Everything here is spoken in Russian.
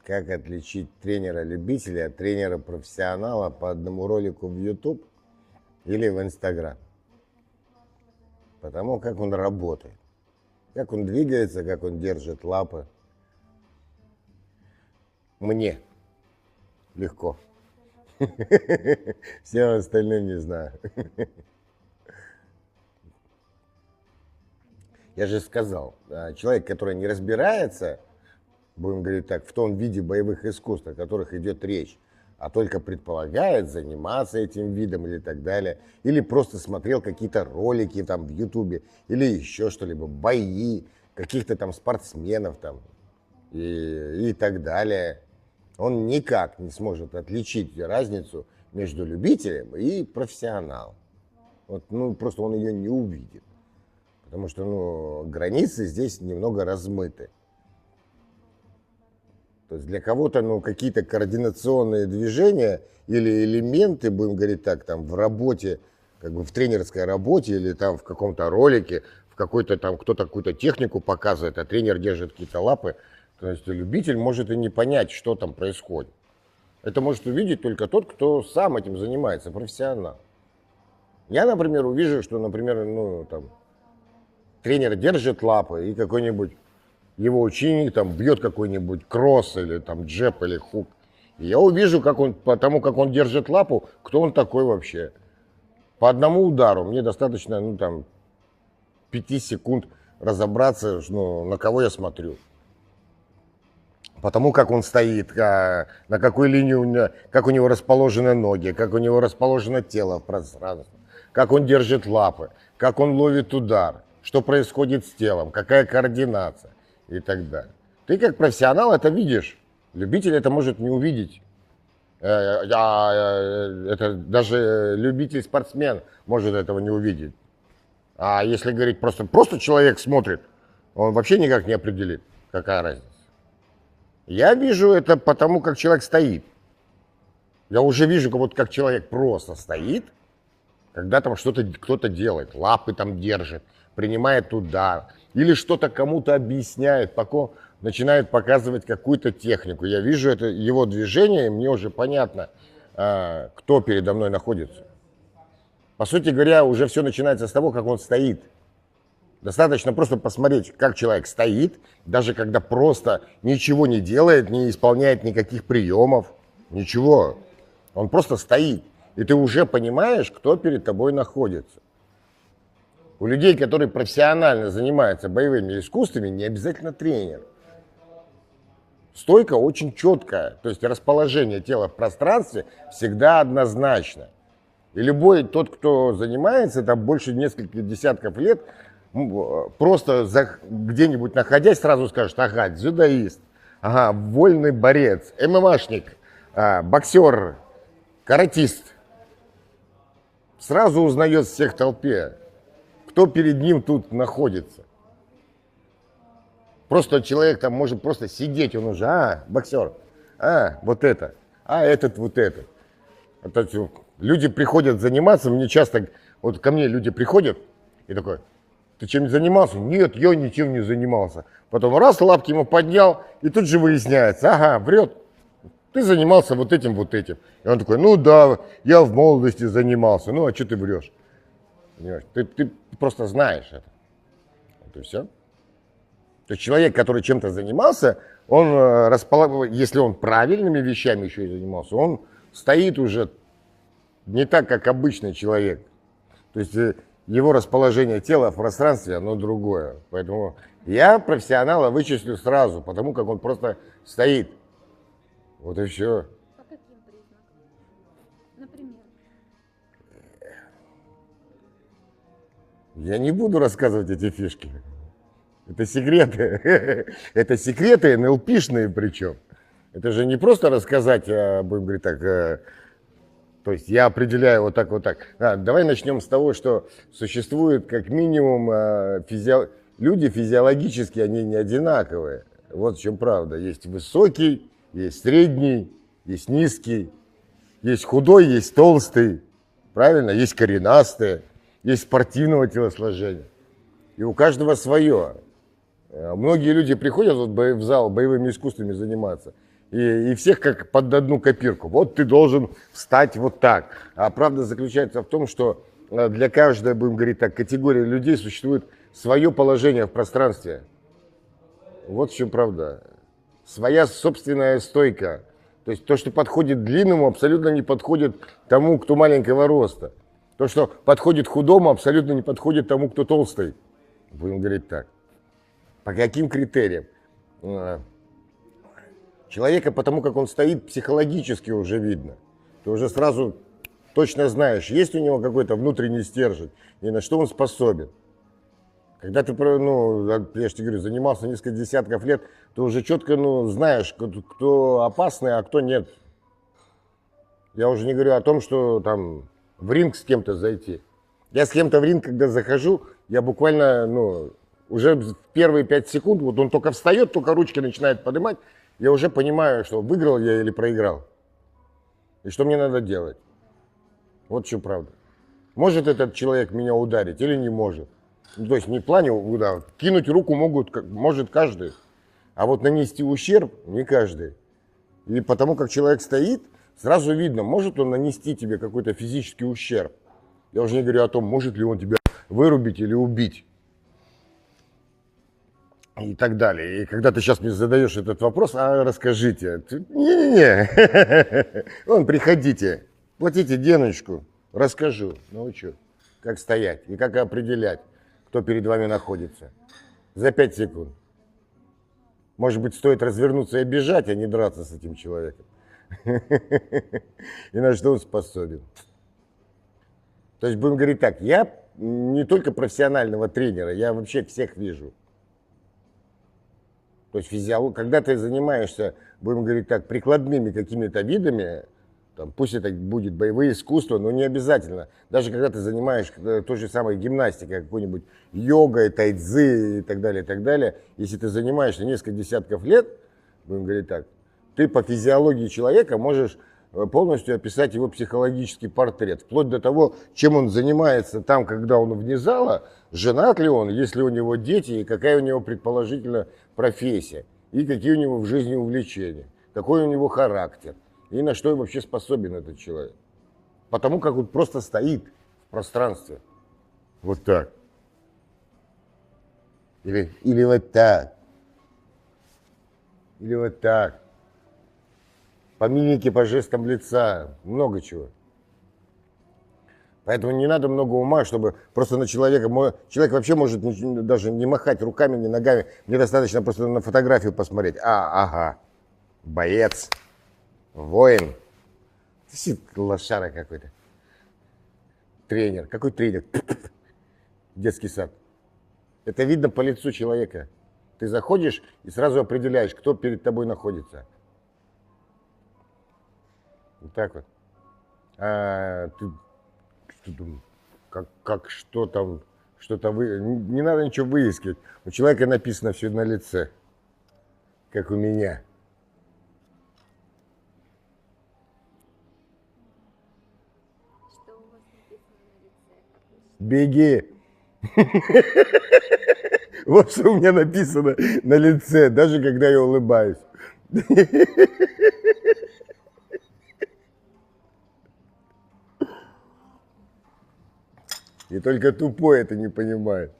Как отличить тренера-любителя от тренера-профессионала по одному ролику в YouTube или в Instagram? Потому как он работает, как он двигается, как он держит лапы. Мне легко. Всем остальным не знаю. Я же сказал, человек, который не разбирается, будем говорить так, в том виде боевых искусств, о которых идет речь, а только предполагает заниматься этим видом или так далее, или просто смотрел какие-то ролики там в Ютубе, или еще что-либо, бои каких-то там спортсменов там и так далее, он никак не сможет отличить разницу между любителем и профессионалом. Вот, просто он ее не увидит, потому что границы здесь немного размыты. То есть для кого-то, какие-то координационные движения или элементы, будем говорить так, там в работе, как бы в тренерской работе или там в каком-то ролике, в какой-то там кто-то какую-то технику показывает, а тренер держит какие-то лапы. То есть любитель может и не понять, что там происходит. Это может увидеть только тот, кто сам этим занимается, профессионал. Я, например, увижу, что, например, тренер держит лапы и какой-нибудь его ученик там бьет какой-нибудь кросс или там джеб или хук. И я увижу, потому как он держит лапу, кто он такой вообще. По одному удару мне достаточно, 5 секунд разобраться, на кого я смотрю. Потому как он стоит, на какой линии, как у него расположены ноги, как у него расположено тело в пространстве, как он держит лапы, как он ловит удар, что происходит с телом, какая координация и так далее. Ты как профессионал это видишь, любитель это может не увидеть. Это даже любитель-спортсмен может этого не увидеть. А если говорить просто человек смотрит, он вообще никак не определит, какая разница. Я вижу это потому, как человек стоит. Я уже вижу, как человек просто стоит, когда там что-то кто-то делает, лапы там держит, принимает удар, или что-то кому-то объясняет, пока начинает показывать какую-то технику. Я вижу это его движение, и мне уже понятно, кто передо мной находится. По сути говоря, уже все начинается с того, как он стоит. Достаточно просто посмотреть, как человек стоит, даже когда просто ничего не делает, не исполняет никаких приемов, ничего. Он просто стоит, и ты уже понимаешь, кто перед тобой находится. У людей, которые профессионально занимаются боевыми искусствами, не обязательно тренер. Стойка очень четкая, то есть расположение тела в пространстве всегда однозначно. И любой тот, кто занимается там больше нескольких десятков лет, просто где-нибудь находясь, сразу скажет: ага, дзюдоист, ага, вольный борец, ММАшник, боксер, каратист. Сразу узнает всех в толпе, кто перед ним тут находится. Просто человек там может просто сидеть, он уже, боксер, вот это, этот вот этот. Люди приходят заниматься, мне часто, вот ко мне люди приходят и такой: ты чем-нибудь занимался? Нет, я ничем не занимался. Потом раз, лапки ему поднял, и тут же выясняется: ага, врет, ты занимался вот этим, вот этим. И он такой: да, я в молодости занимался, а что ты врешь? Понимаешь? Ты просто знаешь это. Вот и все. То есть человек, который чем-то занимался, он если он правильными вещами еще и занимался, он стоит уже не так, как обычный человек. То есть его расположение тела в пространстве, оно другое. Поэтому я профессионала вычислю сразу, потому как он просто стоит. Вот и все. По каким признакам? Например? Я не буду рассказывать эти фишки. Это секреты. Это секреты НЛПшные причем. Это же не просто рассказать, будем говорить так, то есть я определяю вот так. Давай начнем с того, что существует как минимум люди физиологически, они не одинаковые. Вот в чем правда. Есть высокий, есть средний, есть низкий, есть худой, есть толстый, правильно? Есть коренастые, есть спортивного телосложения. И у каждого свое. Многие люди приходят в зал боевыми искусствами заниматься. И всех как под одну копирку. Вот ты должен встать вот так. А правда заключается в том, что для каждой, будем говорить так, категории людей существует свое положение в пространстве. Вот в чем правда. Своя собственная стойка. То есть то, что подходит длинному, абсолютно не подходит тому, кто маленького роста. То, что подходит худому, абсолютно не подходит тому, кто толстый. Будем говорить так. По каким критериям? Человека, потому как он стоит, психологически уже видно. Ты уже сразу точно знаешь, есть у него какой-то внутренний стержень и на что он способен. Когда ты, ну, я же тебе говорю, занимался несколько десятков лет, ты уже четко, ну, знаешь, кто опасный, а кто нет. Я уже не говорю о том, что там в ринг с кем-то зайти. Я с кем-то в ринг, когда захожу, я буквально, ну, уже в первые 5 секунд, вот он только встает, только ручки начинает поднимать, я уже понимаю, что выиграл я или проиграл. И что мне надо делать. Вот что правда. Может этот человек меня ударить или не может. Ну, то есть не в плане, да, кинуть руку может каждый. А вот нанести ущерб не каждый. И потому как человек стоит, сразу видно, может он нанести тебе какой-то физический ущерб. Я уже не говорю о том, может ли он тебя вырубить или убить. И так далее. И когда ты сейчас мне задаешь этот вопрос, а расскажите. Не-не-не. Вон, приходите, платите денежку, расскажу, научу, как стоять и как определять, кто перед вами находится. За 5 секунд. Может быть, стоит развернуться и бежать, а не драться с этим человеком. И на что он способен. То есть, будем говорить так, я не только профессионального тренера, я вообще всех вижу. То есть когда ты занимаешься, будем говорить так, прикладными какими-то видами, там, пусть это будет боевые искусства, но не обязательно. Даже когда ты занимаешься той же самой гимнастикой, какой-нибудь йогой, тайцзи и так далее, если ты занимаешься несколько десятков лет, будем говорить так, ты по физиологии человека можешь полностью описать его психологический портрет, вплоть до того, чем он занимается там, когда он вне зала, женат ли он, есть ли у него дети, и какая у него предположительно профессия, и какие у него в жизни увлечения, какой у него характер, и на что вообще способен этот человек. Потому как он просто стоит в пространстве. Вот так. Или вот так. Или вот так. По мимике, по жестам лица, много чего. Поэтому не надо много ума, чтобы просто на человека... Человек вообще может даже не махать руками, ни ногами. Мне достаточно просто на фотографию посмотреть. Ага, боец, воин. Лошара какой-то. Тренер. Какой тренер? Детский сад. Это видно по лицу человека. Ты заходишь и сразу определяешь, кто перед тобой находится. Вот так вот. Ты что думаешь, что там, что-то не надо ничего выискивать. У человека написано все на лице, как у меня. Что у вас написано на лице? Беги. Вот что у меня написано на лице, даже когда я улыбаюсь. И только тупой это не понимает.